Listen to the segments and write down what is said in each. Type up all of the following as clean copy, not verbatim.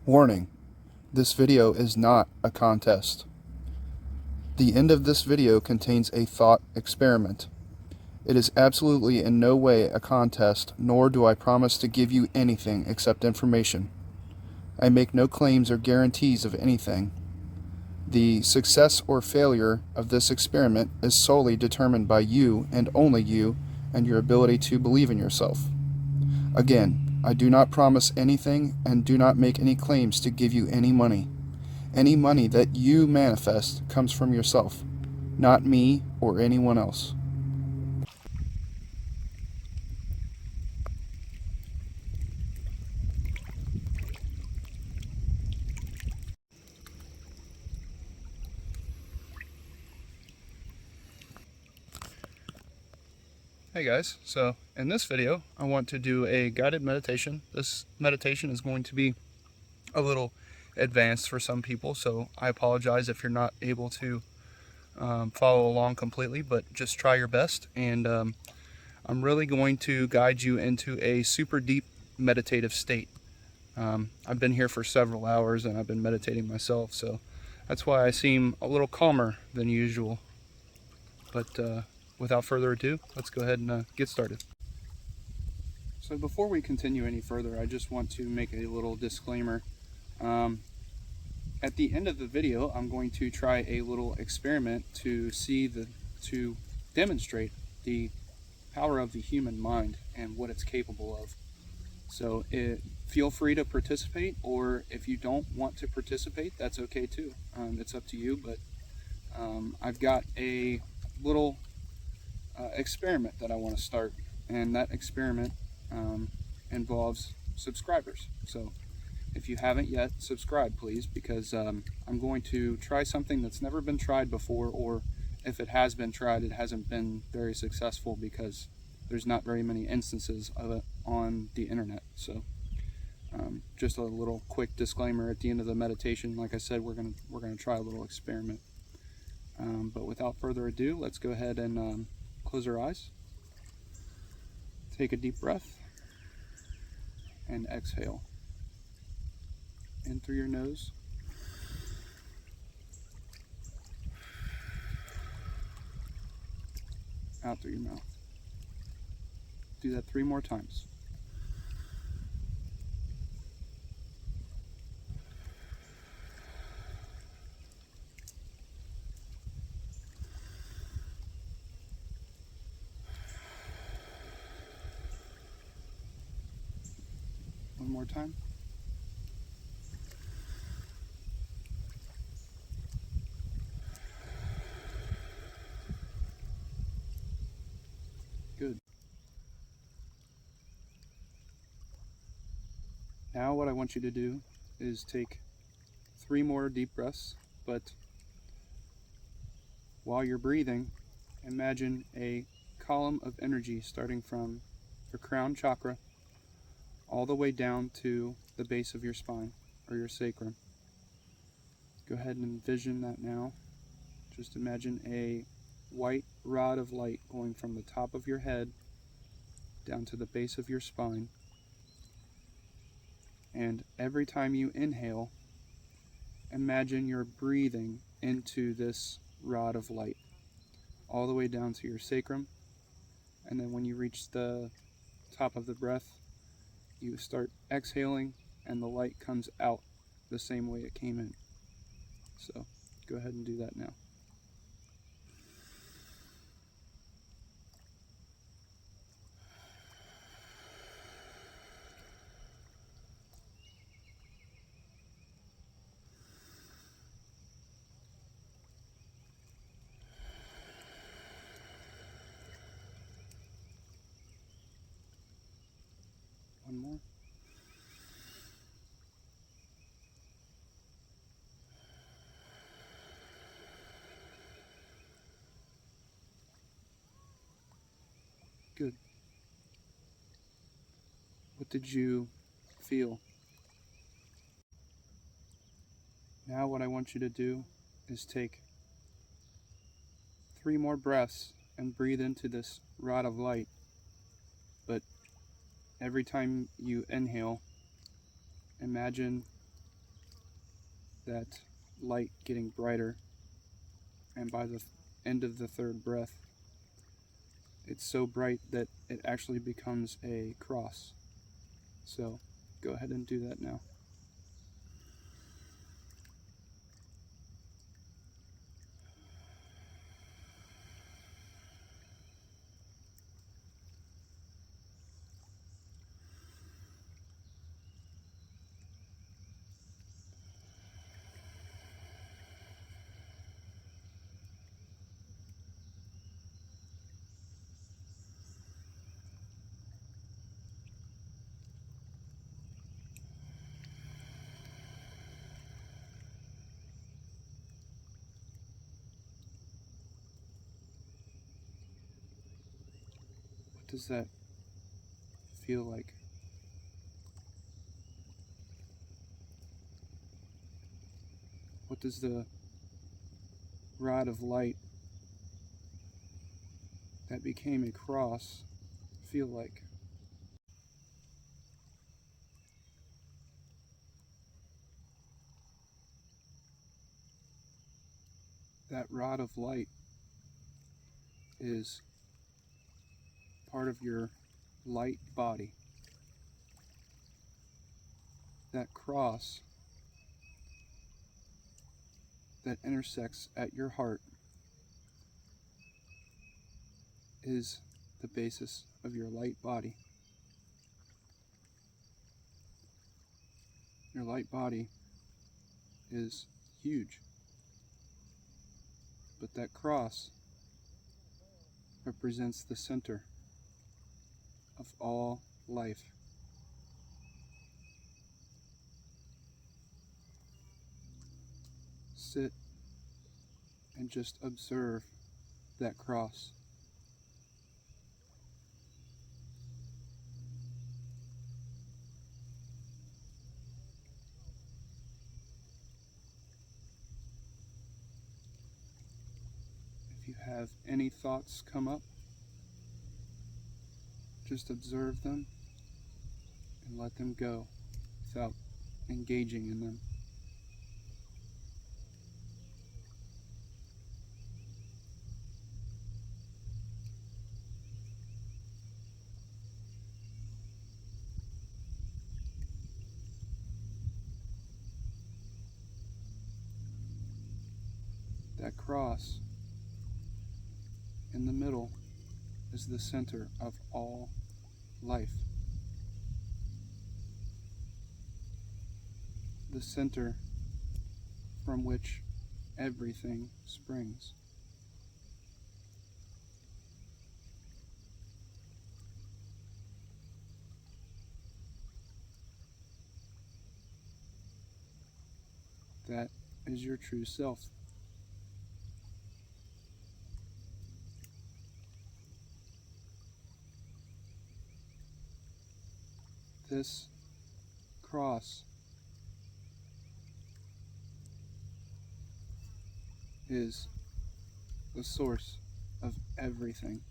Warning: this video is not a contest. The end of this video contains a thought experiment. It is absolutely in no way a contest, nor do I promise to give you anything except information. I make no claims or guarantees of anything. The success or failure of this experiment is solely determined by you and only you and your ability to believe in yourself. Again, I do not promise anything and do not make any claims to give you any money. Any money that you manifest comes from yourself, not me or anyone else. Hey guys, so in this video I want to do a guided meditation. This meditation is going to be a little advanced for some people, so I apologize if you're not able to follow along completely, but just try your best. And I'm really going to guide you into a super deep meditative state. I've been here for several hours and I've been meditating myself, so that's why I seem a little calmer than usual. But without further ado, let's go ahead and get started. So before we continue any further, I just want to make a little disclaimer. At the end of the video, I'm going to try a little experiment to demonstrate the power of the human mind and what it's capable of. So feel free to participate, or if you don't want to participate, that's okay too. It's up to you, but I've got a little experiment that I want to start, and that experiment involves subscribers. So if you haven't yet, subscribe please, because I'm going to try something that's never been tried before, or if it has been tried, it hasn't been very successful because there's not very many instances of it on the internet. So just a little quick disclaimer at the end of the meditation. Like I said, we're gonna try a little experiment. But without further ado, let's go ahead and close our eyes. Take a deep breath and exhale. In through your nose, out through your mouth. Do that 3 more times. One more time. Good. Now what I want you to do is take 3 more deep breaths, but while you're breathing, imagine a column of energy starting from your crown chakra all the way down to the base of your spine or your sacrum. Go ahead and envision that now. Just imagine a white rod of light going from the top of your head down to the base of your spine. And every time you inhale, imagine you're breathing into this rod of light all the way down to your sacrum. And then when you reach the top of the breath, you start exhaling and the light comes out the same way it came in. So go ahead and do that now. One more. Good. What did you feel? Now what I want you to do is take 3 more breaths and breathe into this rod of light. But every time you inhale, imagine that light getting brighter, and by the end of the third breath, it's so bright that it actually becomes a cross. So go ahead and do that now. What does that feel like? What does the rod of light that became a cross feel like? That rod of light is part of your light body. That cross that intersects at your heart is the basis of your light body. Your light body is huge, but that cross represents the center of all life. Sit and just observe that cross. If you have any thoughts come up, just observe them and let them go without engaging in them. That cross in the middle is the center of all life. The center from which everything springs. That is your true self. This cross is the source of everything.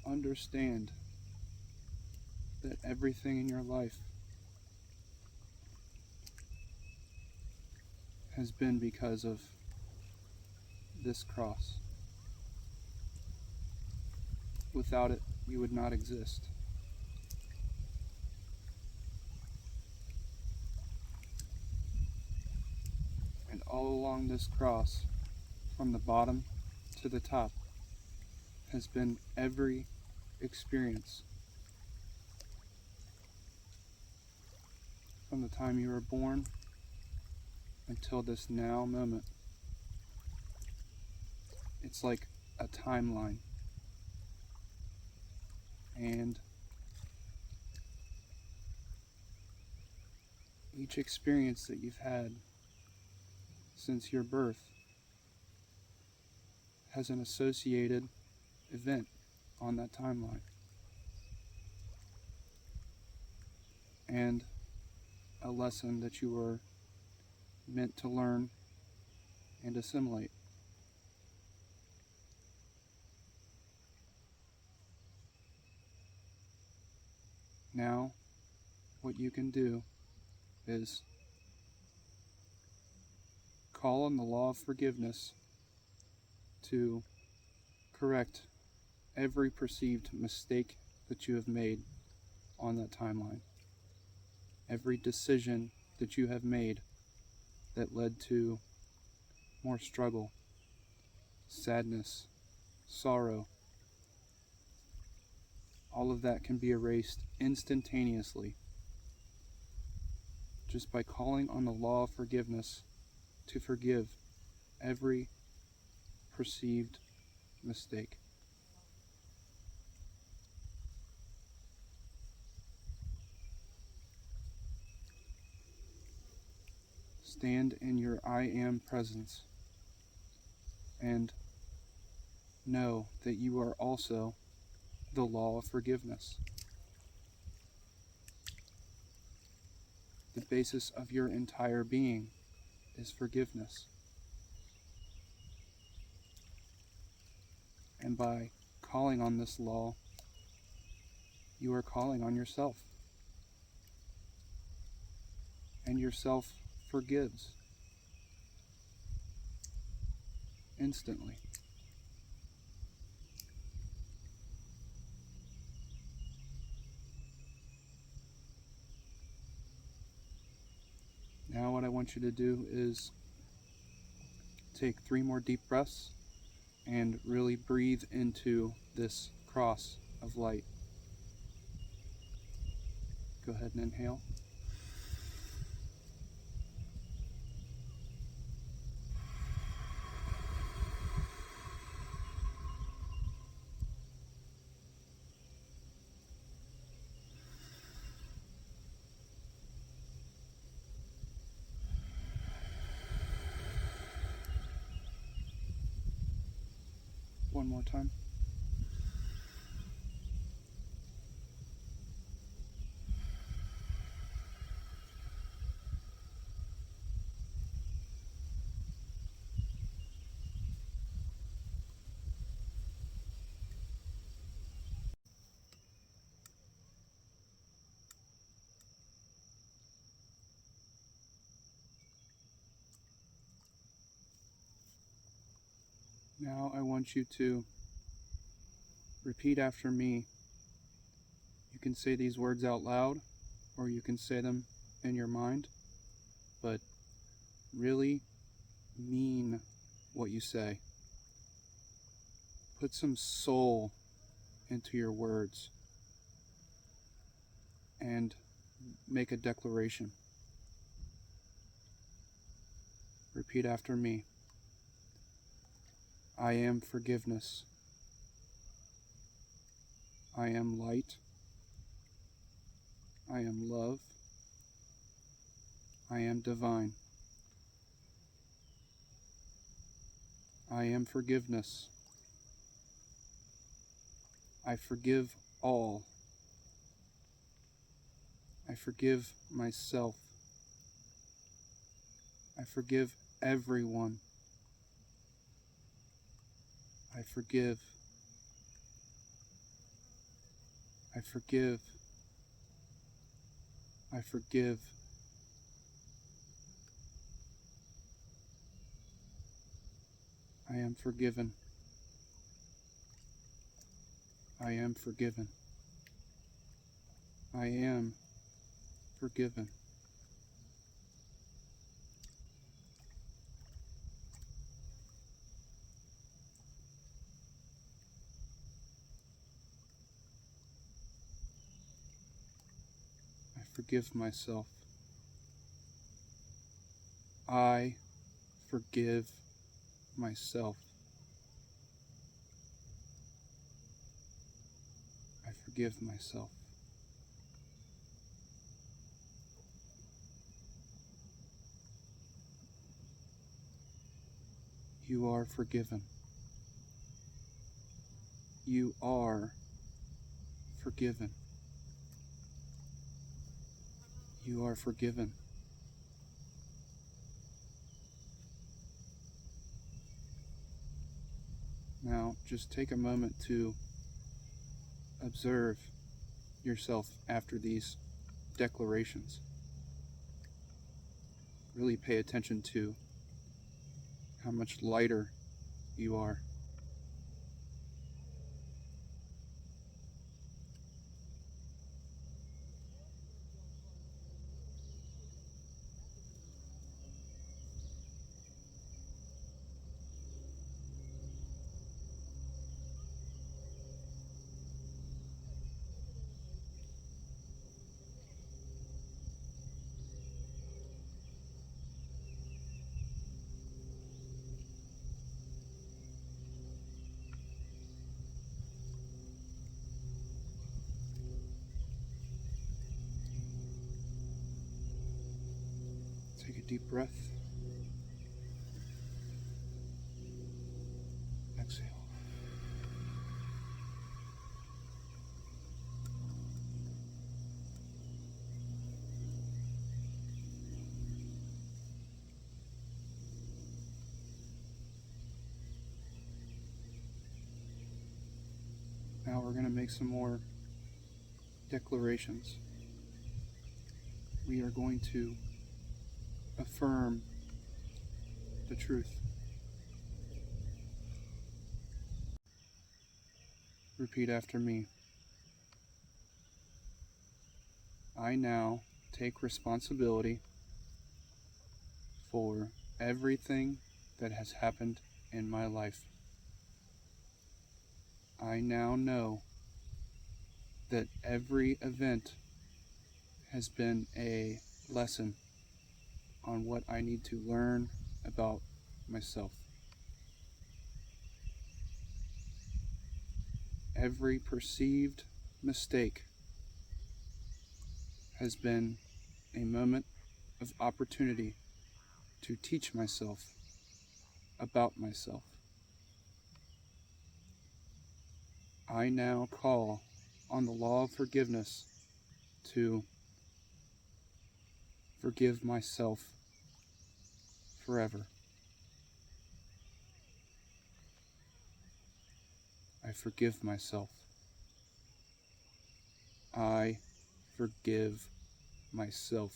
Understand that everything in your life has been because of this cross. Without it, you would not exist. And all along this cross, from the bottom to the top, has been every experience. From the time you were born until this now moment. It's like a timeline. And each experience that you've had since your birth has an associated event on that timeline. And a lesson that you were meant to learn and assimilate. Now, what you can do is call on the law of forgiveness to correct every perceived mistake that you have made on that timeline. Every decision that you have made that led to more struggle, sadness, sorrow, all of that can be erased instantaneously just by calling on the law of forgiveness to forgive every perceived mistake. Stand in your I am presence and know that you are also the law of forgiveness. The basis of your entire being is forgiveness. And by calling on this law, you are calling on yourself. And yourself forgives instantly. Now what I want you to do is take 3 more deep breaths and really breathe into this cross of light. Go ahead and inhale. One more time. Now I want you to repeat after me. You can say these words out loud, or you can say them in your mind, but really mean what you say. Put some soul into your words and make a declaration. Repeat after me. I am forgiveness. I am light. I am love. I am divine. I am forgiveness. I forgive all. I forgive myself. I forgive everyone. I forgive. I forgive. I forgive. I am forgiven. I am forgiven. I am forgiven. I forgive myself. I forgive myself. I forgive myself. You are forgiven. You are forgiven. You are forgiven. Now, just take a moment to observe yourself after these declarations. Really pay attention to how much lighter you are. Take a deep breath. Exhale. Now we're going to make some more declarations. We are going to affirm the truth. Repeat after me. I now take responsibility for everything that has happened in my life. I now know that every event has been a lesson on what I need to learn about myself. Every perceived mistake has been a moment of opportunity to teach myself about myself. I now call on the law of forgiveness to forgive myself forever. I forgive myself. I forgive myself.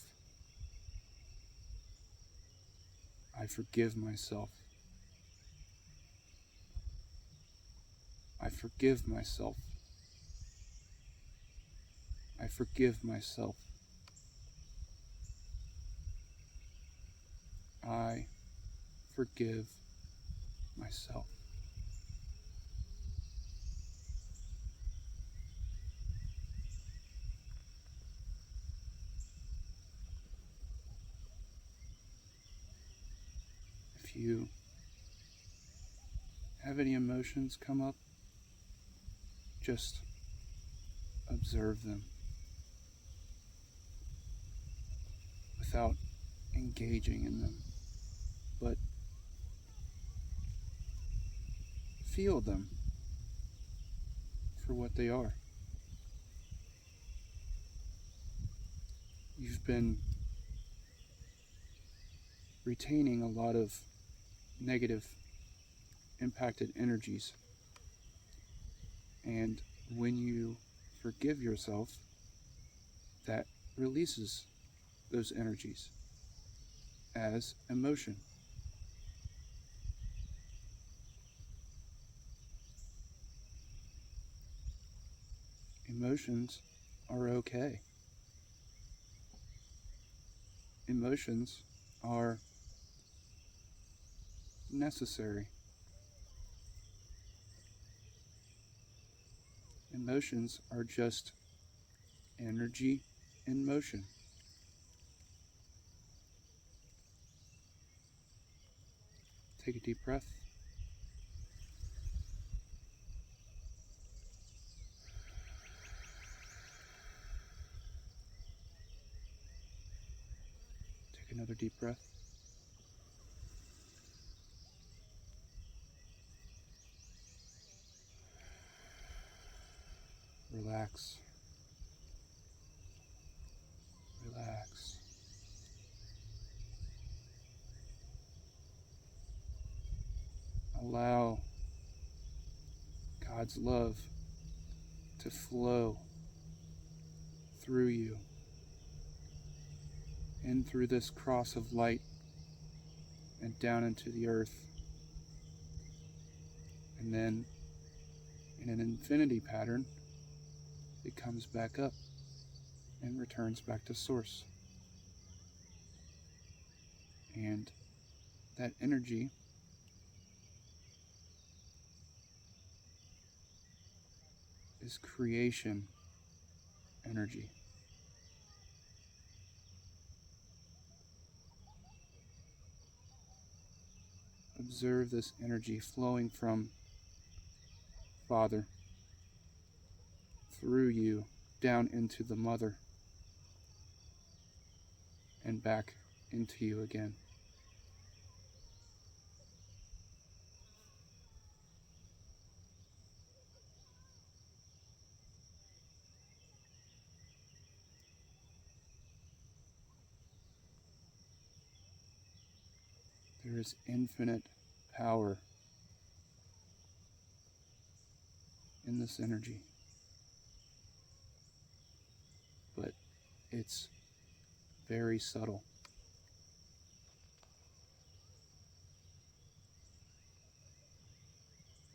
I forgive myself. I forgive myself. I forgive myself. I forgive myself. If you have any emotions come up, just observe them without engaging in them, but feel them for what they are. You've been retaining a lot of negative impacted energies, and when you forgive yourself, that releases those energies as emotion. Emotions are okay. Emotions are necessary. Emotions are just energy in motion. Take a deep breath. Take another deep breath. Relax. Relax. Allow God's love to flow through you, in through this cross of light, and down into the earth. And then, in an infinity pattern, it comes back up and returns back to source. And that energy is creation energy. Observe this energy flowing from Father through you down into the Mother and back into you again. There is infinite power in this energy, but it's very subtle.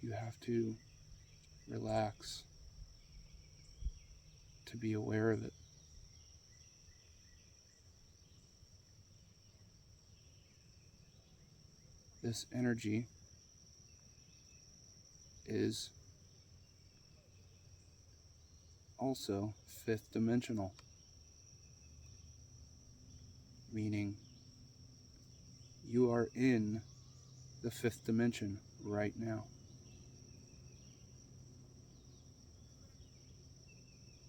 You have to relax to be aware of it. This energy is also fifth dimensional, meaning you are in the fifth dimension right now.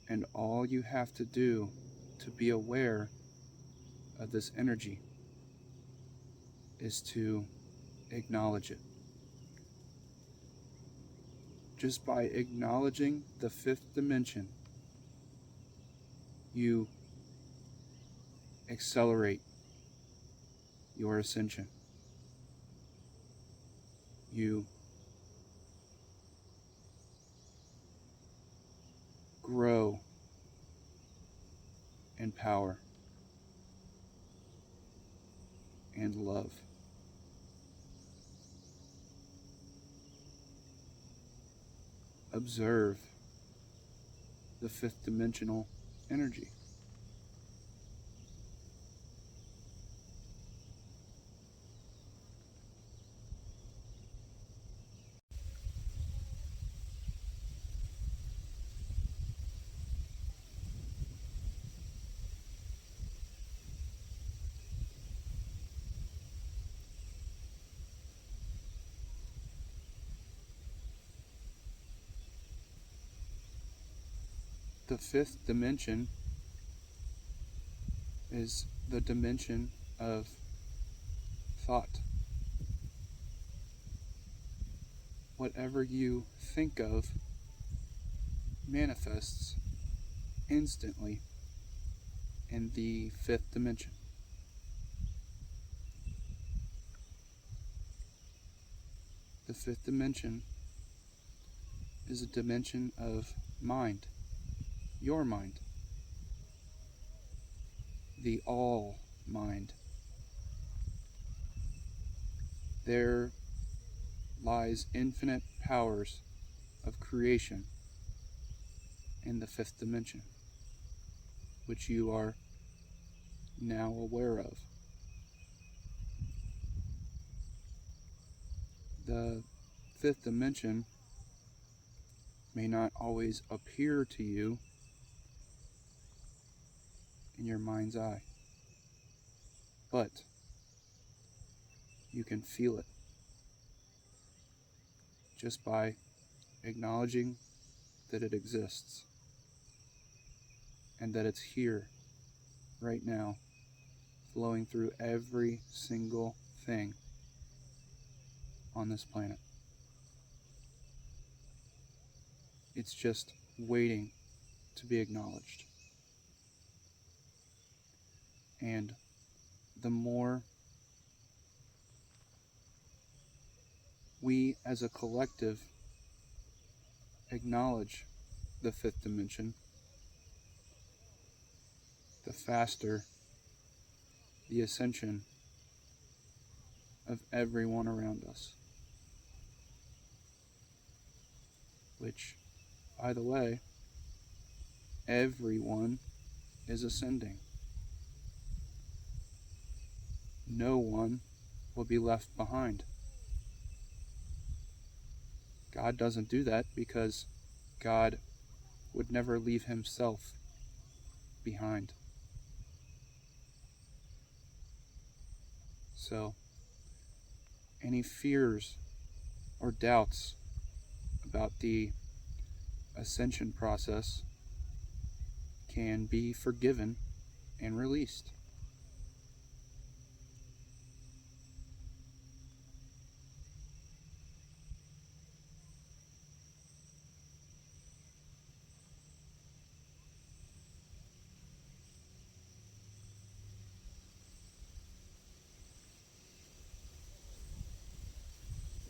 And all you have to do to be aware of this energy is to acknowledge it. Just by acknowledging the fifth dimension, you accelerate your ascension. You grow in power and love. Observe the fifth dimensional energy. The fifth dimension is the dimension of thought. Whatever you think of manifests instantly in the fifth dimension. The fifth dimension is a dimension of mind, your mind, the all mind. There lies infinite powers of creation in the fifth dimension, which you are now aware of. The fifth dimension may not always appear to you in your mind's eye, but you can feel it just by acknowledging that it exists and that it's here right now, flowing through every single thing on this planet. It's just waiting to be acknowledged. And the more we as a collective acknowledge the fifth dimension, the faster the ascension of everyone around us. Which, by the way, everyone is ascending. No one will be left behind. God doesn't do that because God would never leave himself behind. So, any fears or doubts about the ascension process can be forgiven and released.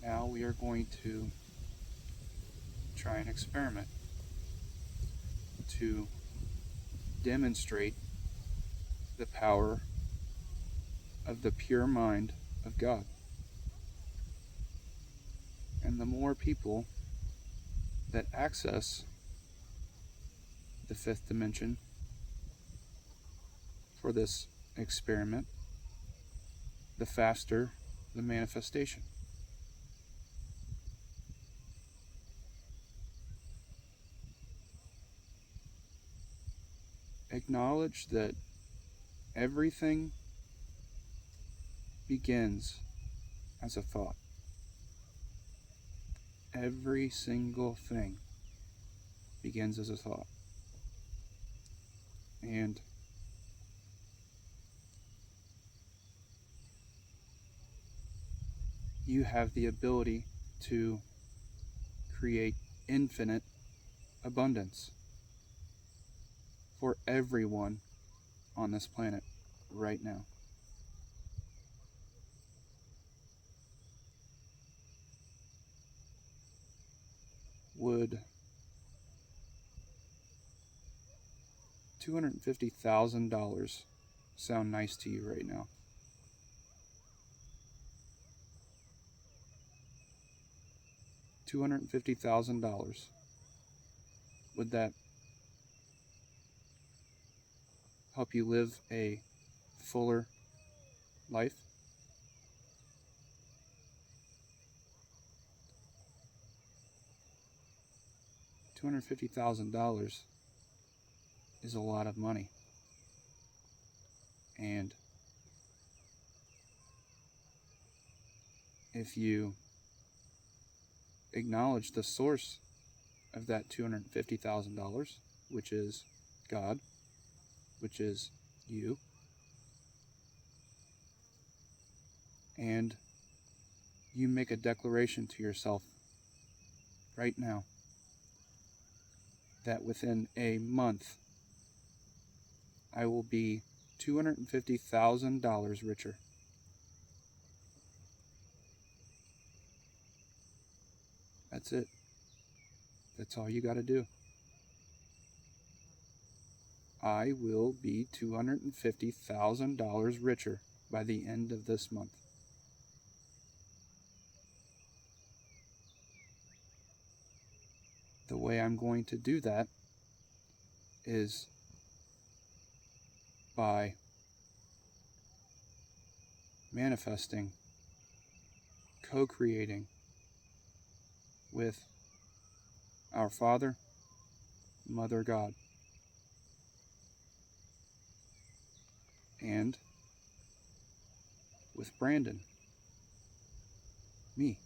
Now we are going to try an experiment to demonstrate the power of the pure mind of God. And the more people that access the fifth dimension for this experiment, the faster the manifestation. Acknowledge that everything begins as a thought. Every single thing begins as a thought. And you have the ability to create infinite abundance for everyone on this planet right now. Would $250,000 sound nice to you right now? $250,000. Would that help you live a fuller life? $250,000 is a lot of money. And if you acknowledge the source of that $250,000, which is God, which is you, and you make a declaration to yourself right now that within a month I will be $250,000 richer. That's it. That's all you got to do. I will be $250,000 richer by the end of this month. The way I'm going to do that is by manifesting, co-creating with our Father, Mother God, and with Brandon, me.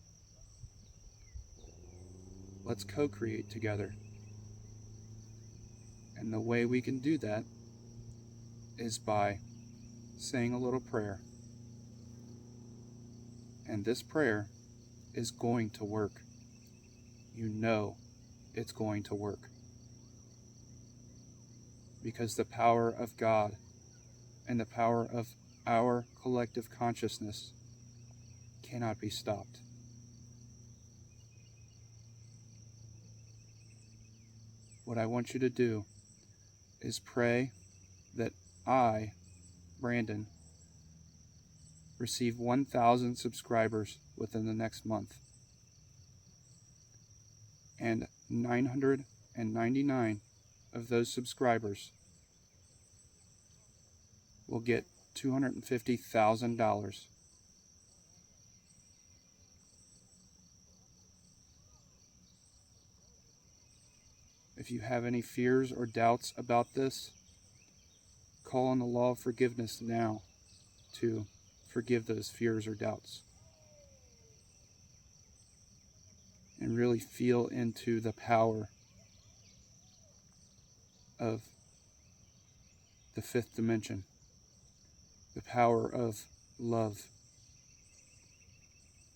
Let's co-create together. And the way we can do that is by saying a little prayer. And this prayer is going to work. You know it's going to work. Because the power of God and the power of our collective consciousness cannot be stopped. What I want you to do is pray that I, Brandon, receive 1,000 subscribers within the next month, and 999 of those subscribers will get $250,000. If you have any fears or doubts about this, call on the law of forgiveness now to forgive those fears or doubts. And really feel into the power of the fifth dimension, the power of love,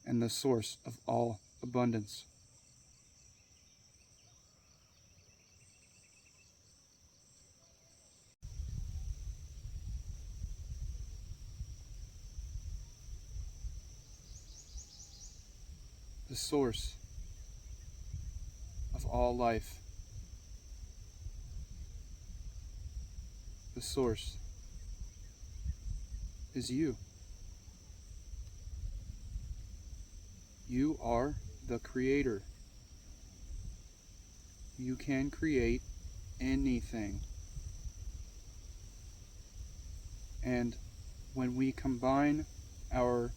and the source of all abundance. The source of all life. The source is you. You are the creator. You can create anything. And when we combine our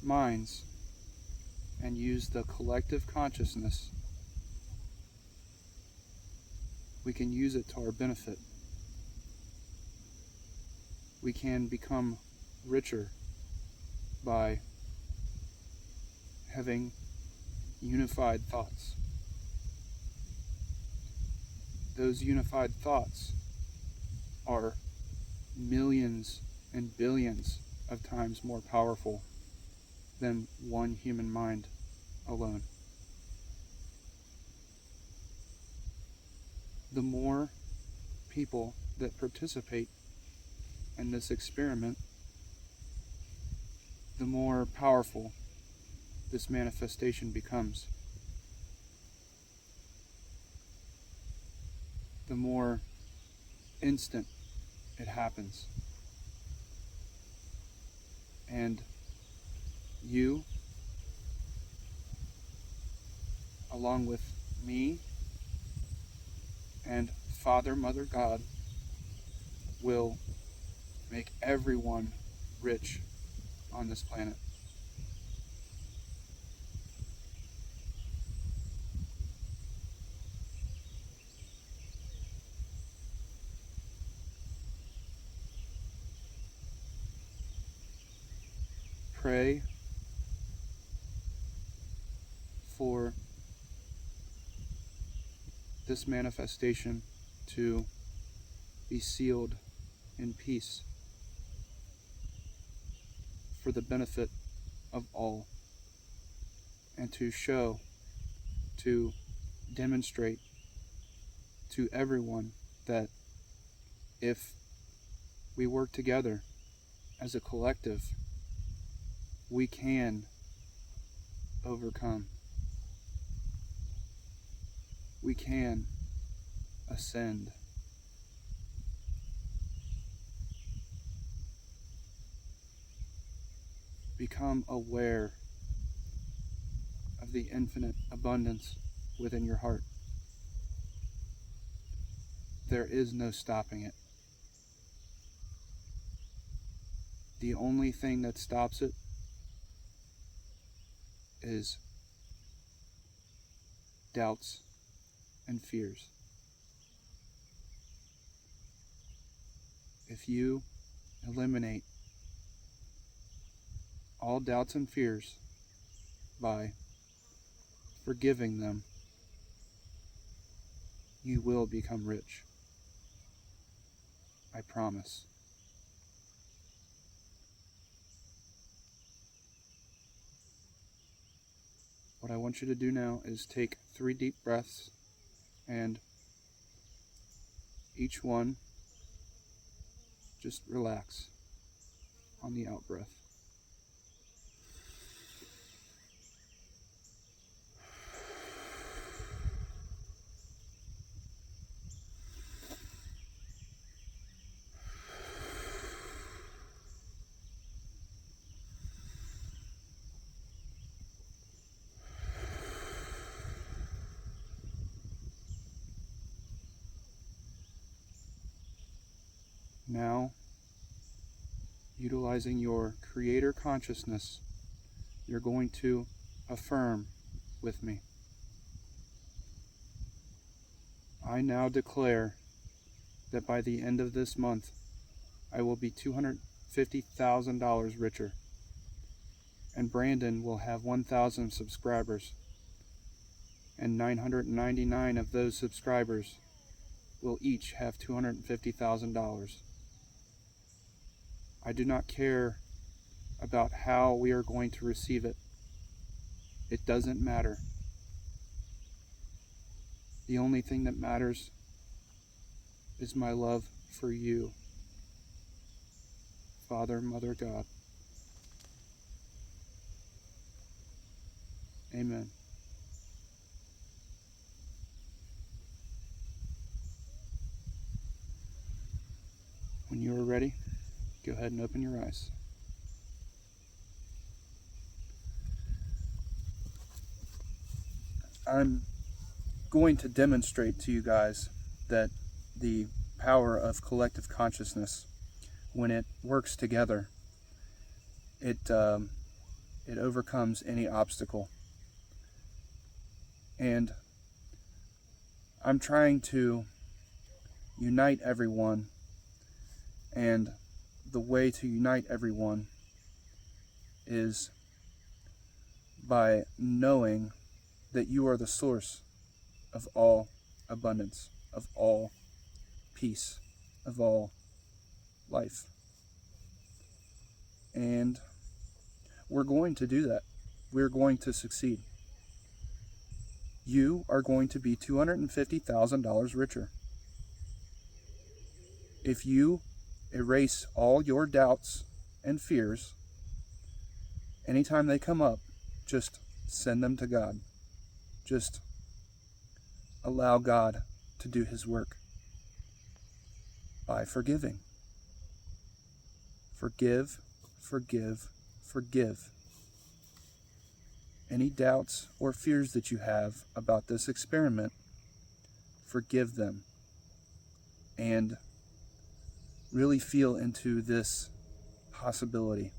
minds and use the collective consciousness, we can use it to our benefit. We can become richer by having unified thoughts. Those unified thoughts are millions and billions of times more powerful than one human mind alone. The more people that participate in this experiment, the more powerful this manifestation becomes. The more instant it happens. And you, along with me and Father, Mother, God, will make everyone rich on this planet. Pray for this manifestation to be sealed in peace for the benefit of all, and to show, to demonstrate to everyone that if we work together as a collective, we can overcome. We can ascend. Become aware of the infinite abundance within your heart. There is no stopping it. The only thing that stops it is doubts and fears. If you eliminate all doubts and fears by forgiving them, you will become rich. I promise. What I want you to do now is take 3 deep breaths, and each one, just relax on the out breath. Now, utilizing your creator consciousness, you're going to affirm with me. I now declare that by the end of this month, I will be $250,000 richer, and Brandon will have 1,000 subscribers, and 999 of those subscribers will each have $250,000. I do not care about how we are going to receive it. It doesn't matter. The only thing that matters is my love for you, Father, Mother, God. Amen. When you are ready, go ahead and open your eyes. I'm going to demonstrate to you guys that the power of collective consciousness, when it works together, it overcomes any obstacle. And I'm trying to unite everyone, and the way to unite everyone is by knowing that you are the source of all abundance, of all peace, of all life. And we're going to do that. We're going to succeed. You are going to be $250,000 richer. If you erase all your doubts and fears, anytime they come up, just send them to God. Just allow God to do His work by forgiving. Forgive, forgive, forgive. Any doubts or fears that you have about this experiment, forgive them. And really feel into this possibility.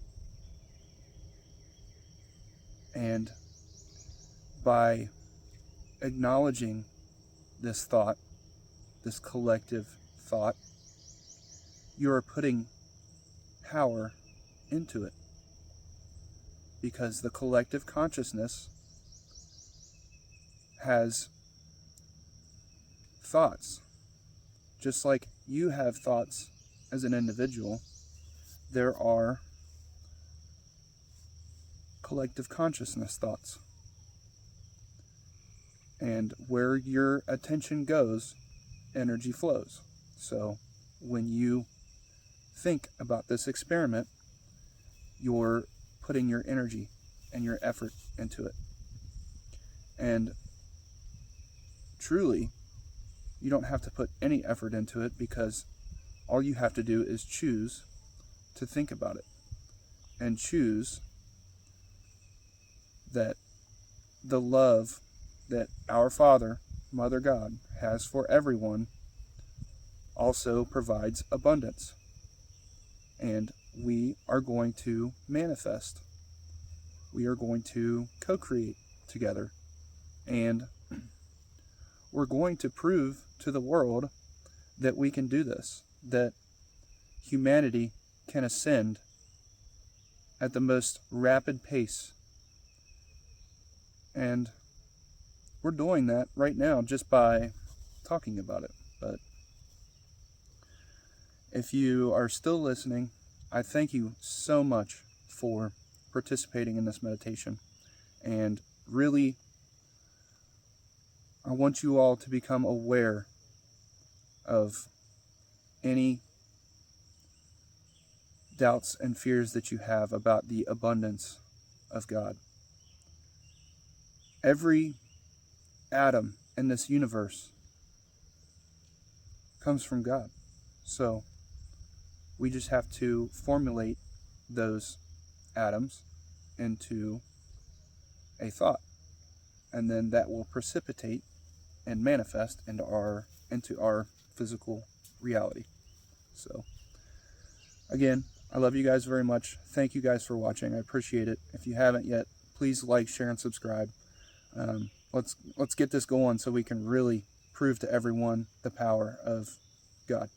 And by acknowledging this thought, this collective thought, you are putting power into it. Because the collective consciousness has thoughts. Just like you have thoughts as an individual, there are collective consciousness thoughts. And where your attention goes, energy flows. So when you think about this experiment, you're putting your energy and your effort into it. And truly, you don't have to put any effort into it, because all you have to do is choose to think about it and choose that the love that our Father, Mother God, has for everyone also provides abundance. And we are going to manifest. We are going to co-create together. And we're going to prove to the world that we can do this, that humanity can ascend at the most rapid pace. And we're doing that right now just by talking about it. But if you are still listening, I thank you so much for participating in this meditation. And really, I want you all to become aware of any doubts and fears that you have about the abundance of God. Every atom in this universe comes from God. So we just have to formulate those atoms into a thought, and then that will precipitate and manifest into our physical reality. So Again, I love you guys very much. Thank you guys for watching. I appreciate it. If you haven't yet, please like, share, and subscribe. Let's get this going so we can really prove to everyone the power of God.